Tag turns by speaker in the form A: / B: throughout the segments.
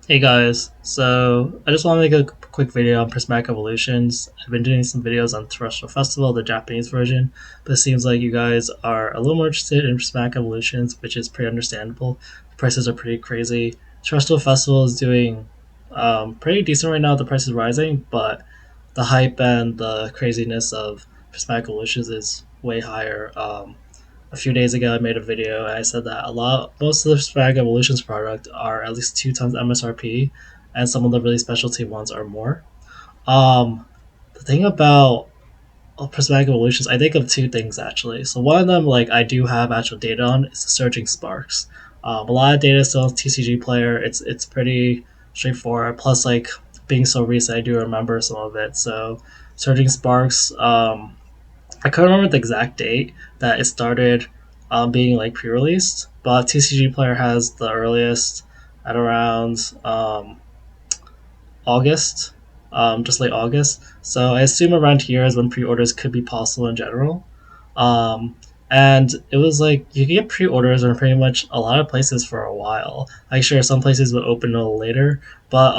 A: Hey guys, so I just want to make a quick video on Prismatic Evolutions. I've been doing some videos on Terrestrial Festival, the Japanese version, but it seems like you guys are a little more interested in Prismatic Evolutions, which is pretty understandable. The prices are pretty crazy. Terrestrial Festival is doing pretty decent right now. The price is rising, but the hype and the craziness of Prismatic Evolutions is way higher. A few days ago, I made a video and I said that most of the Spag Evolutions product are at least 2 times MSRP, and some of the really specialty ones are more. Um, the thing about Prismatic Evolutions, I think of two things actually. So one of them, like I do have actual data on, is the Surging Sparks. A lot of data still on TCG Player. It's pretty straightforward. Plus, like being so recent, I do remember some of it. So Surging Sparks, I couldn't remember the exact date that it started being like pre-released, but TCG Player has the earliest at around August, just late August. So I assume around here is when pre-orders could be possible in general. Um, and it was like you could get pre-orders in pretty much a lot of places for a while. Like sure, some places would open a little later, but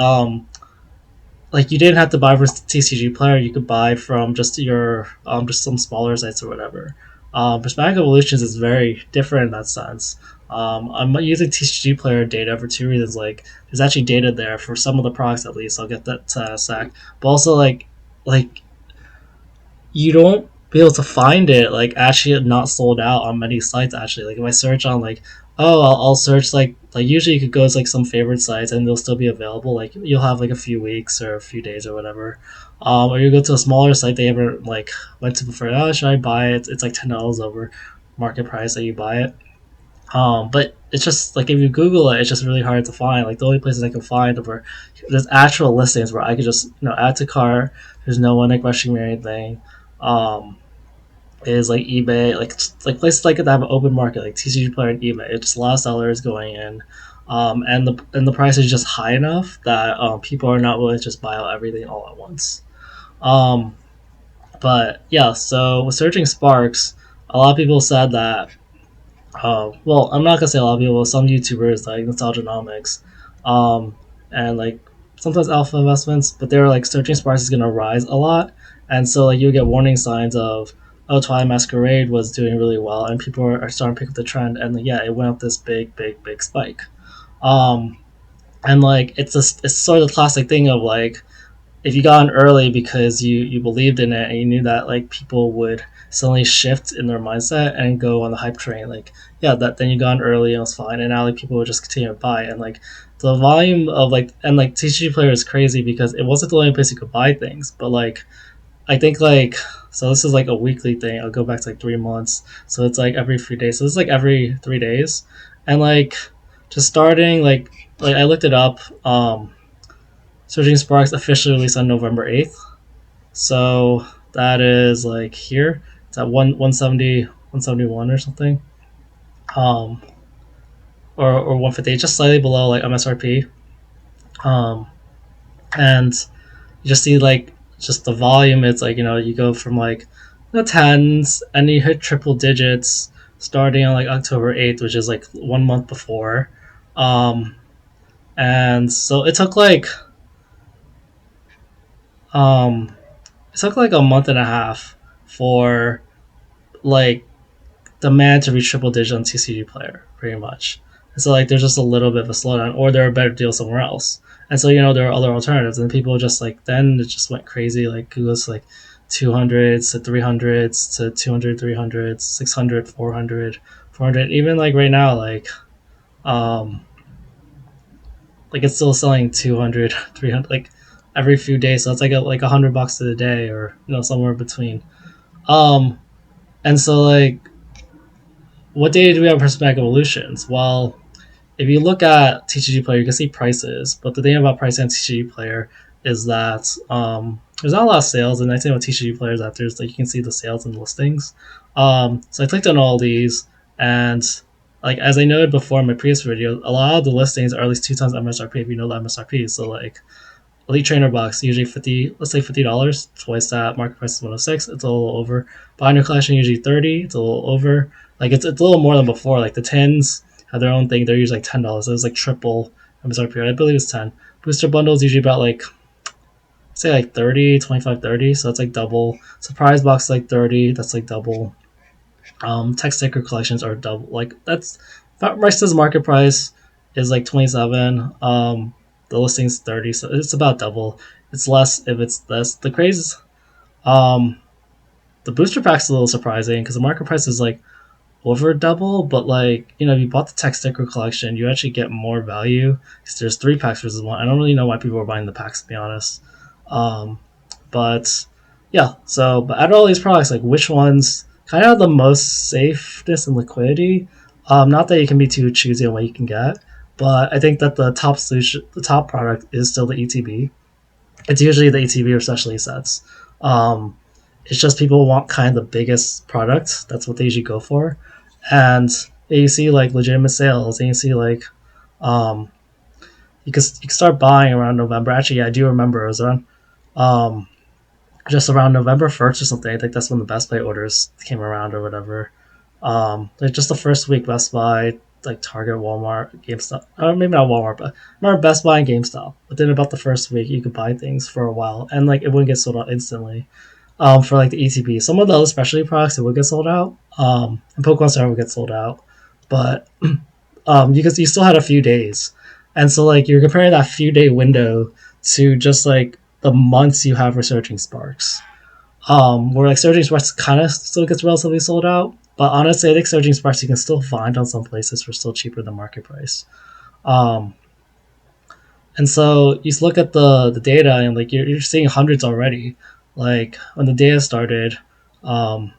A: like you didn't have to buy from TCG Player. You could buy from just some smaller sites or whatever. Prismatic Evolutions is very different in that sense. I'm using TCG Player data for two reasons. Like there's actually data there for some of the products at least. I'll get that to in a sec. But also like you don't be able to find it like actually not sold out on many sites actually. Like if I search on like I'll search like usually you could go to like some favorite sites and they'll still be available. Like you'll have like a few weeks or a few days or whatever. Or you go to a smaller site they ever like went to before. Oh, should I buy it? It's like $10 over market price that you buy it. But it's just like if you Google it, it's just really hard to find. Like the only places I can find where there's actual listings where I could just add to cart. There's no one like rushing me or anything. Um, is like eBay, like places like that have an open market, like TCG Player and eBay. It's just a lot of sellers going in, and the price is just high enough that people are not willing to just buy out everything all at once. Um, but yeah, so with Searching Sparks, a lot of people said that well, I'm not gonna say a lot of people. Some YouTubers like Nostalgianomics, um, and like sometimes Alpha Investments, but they're like Searching Sparks is gonna rise a lot, and so like you get warning signs of Twilight Masquerade was doing really well, and people are starting to pick up the trend, and yeah, it went up this big spike. Um, and like it's sort of the classic thing of like if you got in early because you believed in it and you knew that like people would suddenly shift in their mindset and go on the hype train, like yeah, that then you got in early and it was fine, and now like people would just continue to buy, and like the volume of like and like TCG Player is crazy because it wasn't the only place you could buy things, but like I think like so this is like a weekly thing. I'll go back to like 3 months, so it's like every 3 days. So it's like every 3 days, and like just starting like I looked it up. Surging Sparks officially released on November 8th. So that is like here. It's at 170, 171 or something. Um, or 150, just slightly below like MSRP. Um, and you just see like just the volume. It's like, you go from like the tens and you hit triple digits starting on like October 8th, which is like 1 month before. Um, and so um, it took like a month and a half for like demand to reach triple digit on TCG Player, pretty much. And so like there's just a little bit of a slowdown, or there are better deals somewhere else. And so there are other alternatives, and people just like then it just went crazy. Like Google's like 200s to 300s to 200, 300s, 600, 400, 400. Even like right now, um like it's still selling 200, 300, like every few days. So it's like $100 a day, or somewhere between. Um, and so like what data do we have for Prismatic Evolutions? Well, if you look at TCG Player, you can see prices. But the thing about pricing on TCG Player is that there's not a lot of sales. And the nice thing about TCG Player is that there's like you can see the sales and listings. So I clicked on all these, and like as I noted before in my previous video, a lot of the listings are at least 2 times MSRP if you know the MSRP. So like Elite Trainer box usually 50, let's say $50, twice that market price is 106. It's a little over. Binder collection usually 30. It's a little over. Like it's a little more than before. Like the tins have their own thing. They're usually like $10. So it's like triple MSRP. I believe it's 10. Booster bundles usually about like say like 30, 25, 30. So that's like double. Surprise box like 30. That's like double. Tech sticker collections are double. Like that's Rice's market price is like 27. The listing's 30, so it's about double. It's less if it's less. The craze. Um, the booster pack's a little surprising because the market price is like over double, but like if you bought the tech sticker collection, you actually get more value because there's three packs versus one. I don't really know why people are buying the packs to be honest. Um, but yeah, so but out of all these products, like which ones kind of have the most safeness and liquidity? Not that you can be too choosy on what you can get, but I think that the top solution, the top product is still the ETB. It's usually the ETB or specialty sets. Um, it's just people want kind of the biggest product. That's what they usually go for, and you see like legitimate sales, and you see like um, you can start buying around November. Actually, yeah, I do remember it was around um, just around November 1st or something. I think that's when the Best Buy orders came around or whatever. Like just the first week, Best Buy, like Target, Walmart, GameStop, or maybe not Walmart, but I remember Best Buy and GameStop. Within about the first week, you could buy things for a while, and like it wouldn't get sold out instantly. For like the ETB, some of the other specialty products it would get sold out. And Pokemon Center would get sold out, but you still had a few days, and so like you're comparing that few day window to just like the months you have for Searching Sparks. Where like Surging Sparks kind of still gets relatively sold out, but honestly, I think Surging Sparks you can still find on some places for still cheaper than market price. Um, and so you look at the data and like you're seeing hundreds already. Like when the data started, um,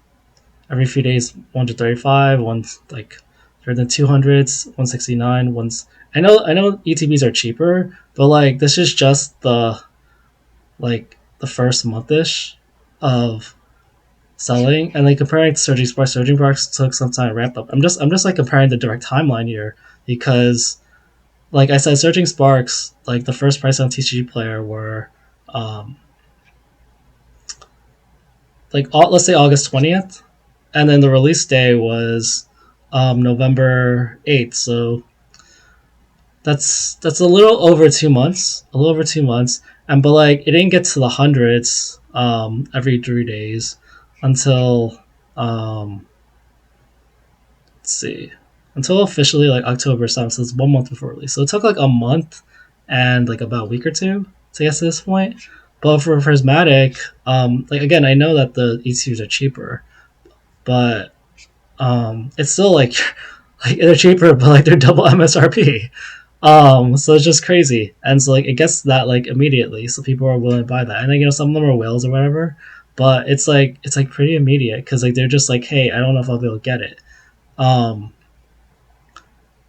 A: every few days 135, one's like greater than 200s, 169, one's. I know ETBs are cheaper, but like this is just the first monthish of selling, and like comparing to Surging Sparks took some time to ramp up. I'm just like comparing the direct timeline here because, like I said, Surging Sparks, like the first price on TCG Player were, um, let's say August 20th, and then the release day was November 8th. So that's a little over 2 months, and but like it didn't get to the hundreds every 3 days until um, let's see, until officially like October 7th. So it's 1 month before release. So it took like a month and like about a week or two to get to this point. But for Prismatic, like again, I know that the ECUs are cheaper, but it's still like like they're cheaper, but like they're double MSRP. So it's just crazy, and so like it gets that like immediately, so people are willing to buy that. And then some of them are whales or whatever, but it's like pretty immediate because like they're just like, hey, I don't know if I'll be able to get it. Um,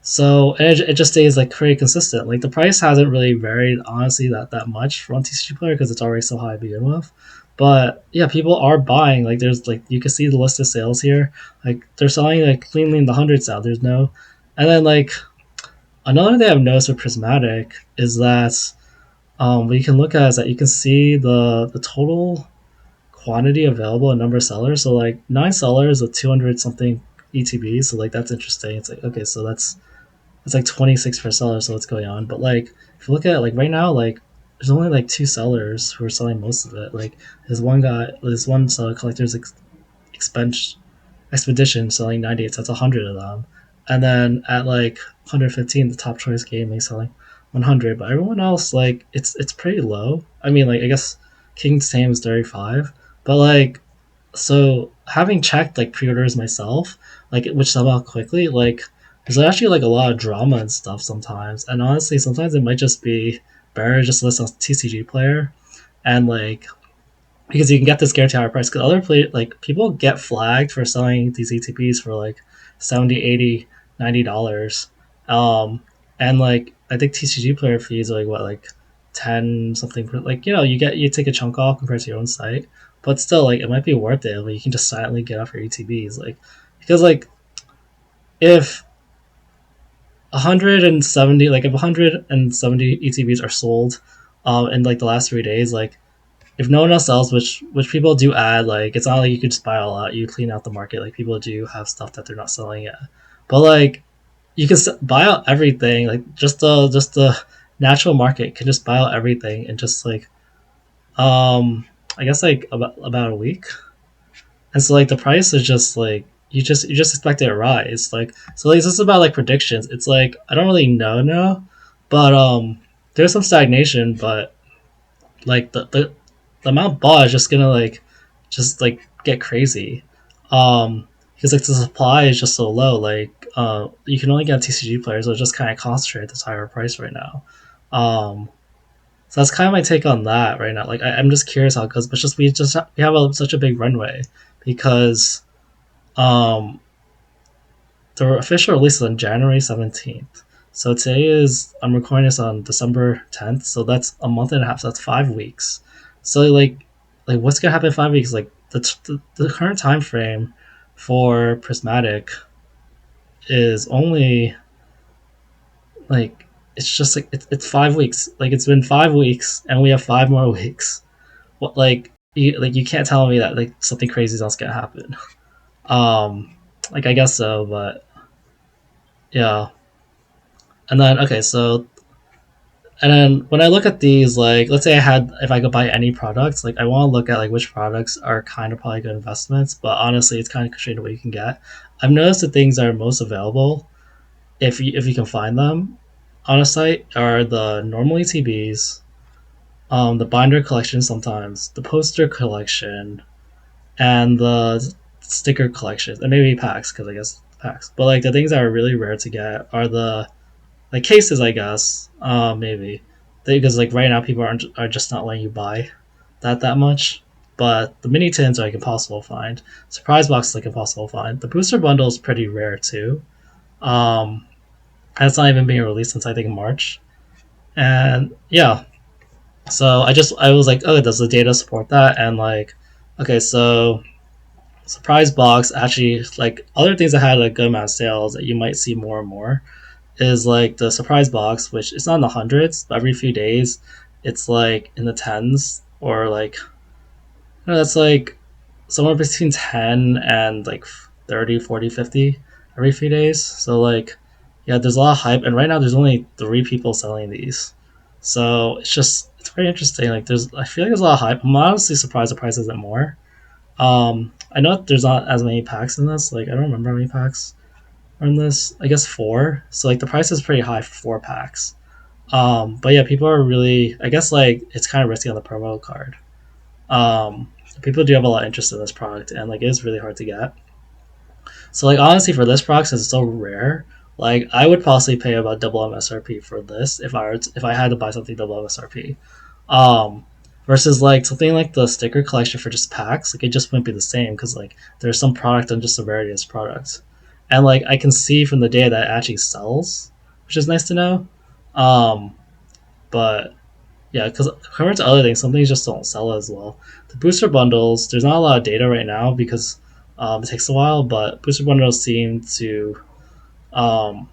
A: So it just stays like pretty consistent. Like the price hasn't really varied honestly that much for one TCG Player because it's already so high to begin with. But yeah, people are buying. Like there's like you can see the list of sales here. Like they're selling like cleanly in the hundreds now. There's no, and then like another thing I've noticed with Prismatic is that what you can look at is that you can see the total quantity available and number of sellers. So like 9 sellers with 200 something ETB. So like that's interesting. It's like okay, so that's it's like 26 per seller, so what's going on? But like, if you look at it, like right now, like there's only like 2 sellers who are selling most of it. Like there's one seller collector's expense expedition selling 98, so that's 100 of them. And then at like 115, the top choice game is selling 100, but everyone else like it's pretty low. I mean, like I guess King's Tame is 35, but like so having checked like pre-orders myself, like which sell out quickly, like there's actually like a lot of drama and stuff sometimes. And honestly, sometimes it might just be better just to list on TCG Player and like because you can get this guaranteed higher price. Because other play like people get flagged for selling these ETPs for like 70, 80, $90. Um, and like I think TCG Player fees are like what like 10 something per, like you take a chunk off compared to your own site, but still like it might be worth it. Like you can just silently get off your ETBs like because like if 170 like if 170 ETBs are sold in like the last 3 days, like if no one else sells, which people do add, like it's not like you could just buy all out, you clean out the market, like people do have stuff that they're not selling yet, but like you can buy out everything, like just the natural market can just buy out everything in just like um I guess like about a week. And so like the price is just like you just expect it to rise. Like so like this is about like predictions. It's like I don't really know now, but there's some stagnation, but like the amount bought is just gonna like just like get crazy. Because like the supply is just so low. Like you can only get TCG players, so it's just kind of concentrated at this higher price right now. Um, so that's kind of my take on that right now. Like I'm just curious how it goes, but just we have such a big runway because um the official release is on January 17th. So today is I'm recording this on December 10th. So that's a month and a half. So that's 5 weeks. So like what's gonna happen in 5 weeks? Like the current time frame for Prismatic is only like it's just like it's 5 weeks. Like it's been 5 weeks and we have 5 more weeks. What you can't tell me that like something crazy else gonna happen. Like I guess so, but yeah. And then okay, so and then when I look at these, like let's say if I could buy any products, like I want to look at like which products are kind of probably good investments, but honestly, it's kind of constrained to what you can get. I've noticed the things that are most available, if you can find them on a site, are the normal ETBs, the binder collection sometimes, the poster collection, and the sticker collections, and maybe packs because I guess packs. But like the things that are really rare to get are the like cases, I guess. Maybe because like right now people are just not letting you buy that much. But the mini tins are like impossible to find. Surprise box is like impossible to find. The booster bundle is pretty rare too. Um, and it's not even being released since I think March. And yeah, so I was like, oh, does the data support that? And like, okay, so surprise box actually like other things that had a good amount of sales that you might see more and more is like the surprise box, which it's not in the hundreds, but every few days it's like in the tens or like that's like somewhere between 10 and like 30, 40, 50 every few days. So like yeah, there's a lot of hype and right now there's only 3 people selling these. So it's very interesting. Like I feel like there's a lot of hype. I'm honestly surprised the price isn't more. I know there's not as many packs in this. Like I don't remember how many packs on this. I guess 4. So like the price is pretty high for 4 packs. But yeah, people are really. I guess like it's kind of risky on the promo card. People do have a lot of interest in this product, and like it is really hard to get. So like honestly, for this product, since it's so rare, like I would possibly pay about double MSRP for this if I had to buy something double MSRP. Um, Versus like something like the sticker collection for just packs, like it just wouldn't be the same because like there's some product and just the rarity of product, and like I can see from the data that it actually sells, which is nice to know. Um, but yeah, because compared to other things, some things just don't sell as well. The booster bundles, there's not a lot of data right now because it takes a while, but booster bundles seem to um,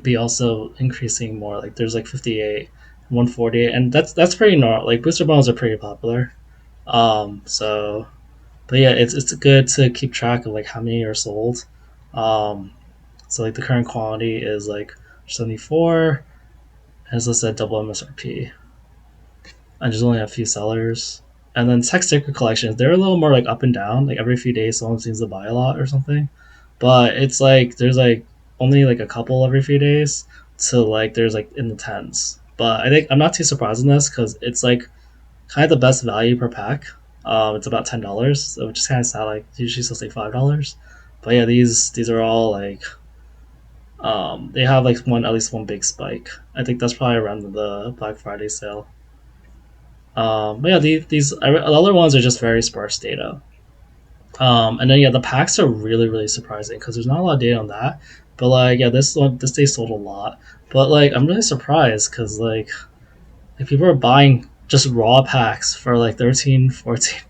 A: be also increasing more. Like there's like 58, 148, and that's pretty normal. Like booster bundles are pretty popular. So, but yeah, it's good to keep track of like how many are sold. Um, so like the current quantity is like 74, as I said, double MSRP, and there's only a few sellers. And then tech sticker collections, they're a little more like up and down. Like every few days, someone seems to buy a lot or something. But it's like there's like only like a couple every few days to like there's like in the tens. But I think I'm not too surprised in this because it's like kind of the best value per pack. It's about $10, which is kind of sad. Like usually it's like $5. But yeah, these are all like they have like one at least one big spike. I think that's probably around the Black Friday sale. But yeah, these the other ones are just very sparse data. And then yeah, the packs are really surprising because there's not a lot of data on that. But like yeah, this day sold a lot. But like I'm really surprised because like people are buying just raw packs for like 13, $14,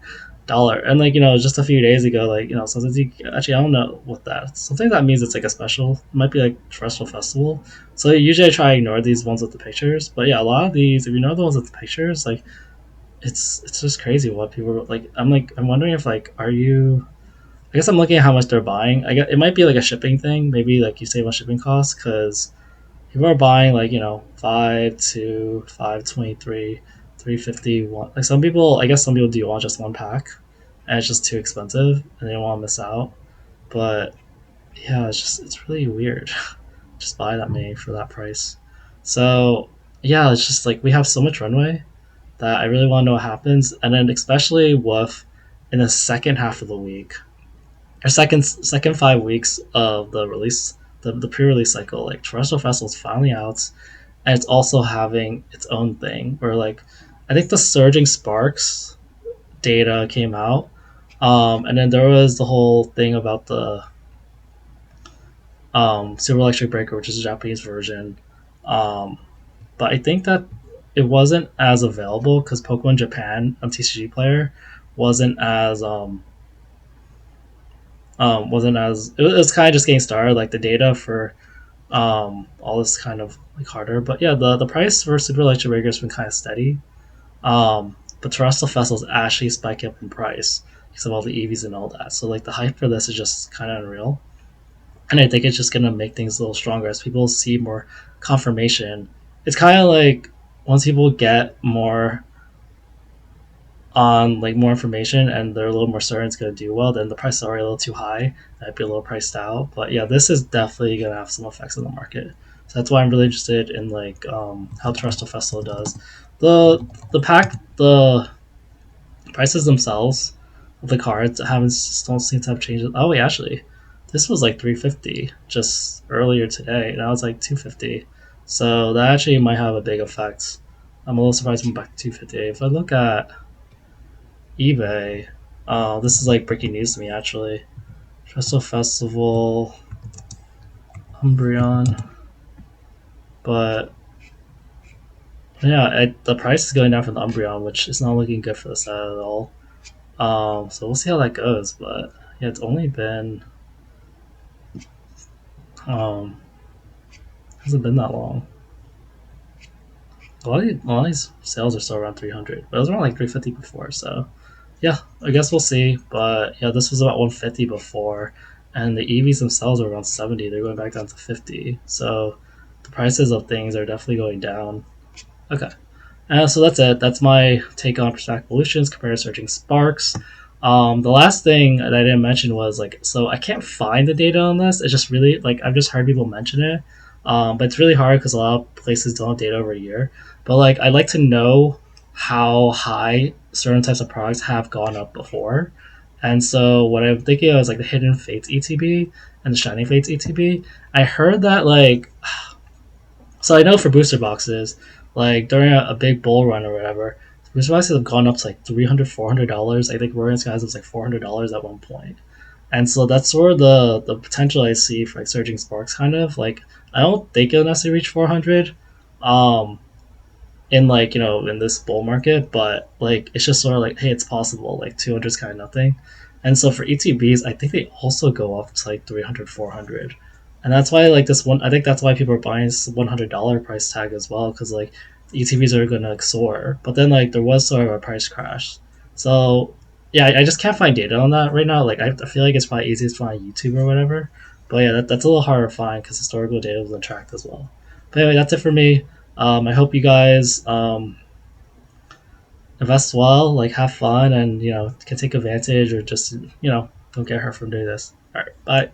A: and like just a few days ago, like sometimes actually I don't know what that something that means it's like a special. It might be like terrestrial festival. So usually I try to ignore these ones with the pictures, but yeah, a lot of these, if you know the ones with the pictures, like it's just crazy what people like. I'm wondering if like are you I guess I'm looking at how much they're buying. I guess it might be like a shipping thing. Maybe like you save on shipping costs because people are buying like five to 523, 350. One. Like some people, I guess some people do want just one pack, and it's just too expensive, and they don't want to miss out. But yeah, it's really weird. Just buy that many for that price. So yeah, it's just like we have so much runway that I really want to know what happens, and then especially with in the second half of the week or second 5 weeks of the release, the pre-release cycle, like Terrestrial Festival is finally out, and it's also having its own thing where like I think the Surging Sparks data came out, and then there was the whole thing about the Super Electric Breaker, which is a Japanese version. Um, but I think that it wasn't as available because Pokemon Japan TCG Player wasn't as it was kind of just getting started. Like the data for all this kind of like harder. But yeah, the price for Super Electric Breaker has been kind of steady. But Terrestrial Festivals actually spike up in price because of all the EVs and all that. So like the hype for this is just kind of unreal. And I think it's just gonna make things a little stronger as people see more confirmation. It's kind of like once people get more on like more information and they're a little more certain it's gonna do well, then the price is already a little too high. Might be a little priced out, but yeah, this is definitely gonna have some effects on the market. So that's why I'm really interested in like how Terrestrial Festival does. The prices themselves of the cards haven't don't seem to have changed. Oh wait, actually, this was like 350 just earlier today. Now it's like 250. So that actually might have a big effect. I'm a little surprised I'm back to 250. If I look at eBay, this is like breaking news to me actually. Trestle Festival, Umbreon, but yeah, the price is going down for the Umbreon, which is not looking good for the set at all. So we'll see how that goes. But yeah, it's only been um, hasn't been that long. A lot of these sales are still around 300, but it was around like 350 before. So yeah, I guess we'll see. But yeah, this was about 150 before, and the EVs themselves are around 70. They're going back down to 50. So the prices of things are definitely going down. Okay. So that's it. That's my take on Prismatic Evolutions compared to Searching Sparks. The last thing that I didn't mention was like, so I can't find the data on this. It's just really like I've just heard people mention it, but it's really hard because a lot of places don't have data over a year. But like, I'd like to know how high certain types of products have gone up before. And so what I'm thinking of is like the Hidden Fates ETB and the Shining Fates ETB. I heard that like so I know for booster boxes, like during a big bull run or whatever, booster boxes have gone up to like $300, $400. I think Royal Skies was like $400 at one point. And so that's sort of the potential I see for like Surging Sparks kind of. Like I don't think it'll necessarily reach 400. Um in like in this bull market, but like it's just sort of like hey, it's possible. Like 200 is kind of nothing, and so for ETBs, I think they also go up to like 300, 400, and that's why like this one. I think that's why people are buying this $100 price tag as well because like ETBs are gonna like, soar, but then like there was sort of a price crash, so yeah, I just can't find data on that right now. Like I feel like it's probably easiest to find on YouTube or whatever, but yeah, that's a little harder to find because historical data wasn't tracked as well. But anyway, that's it for me. I hope you guys invest well, like have fun, and can take advantage or just don't get hurt from doing this. All right, bye.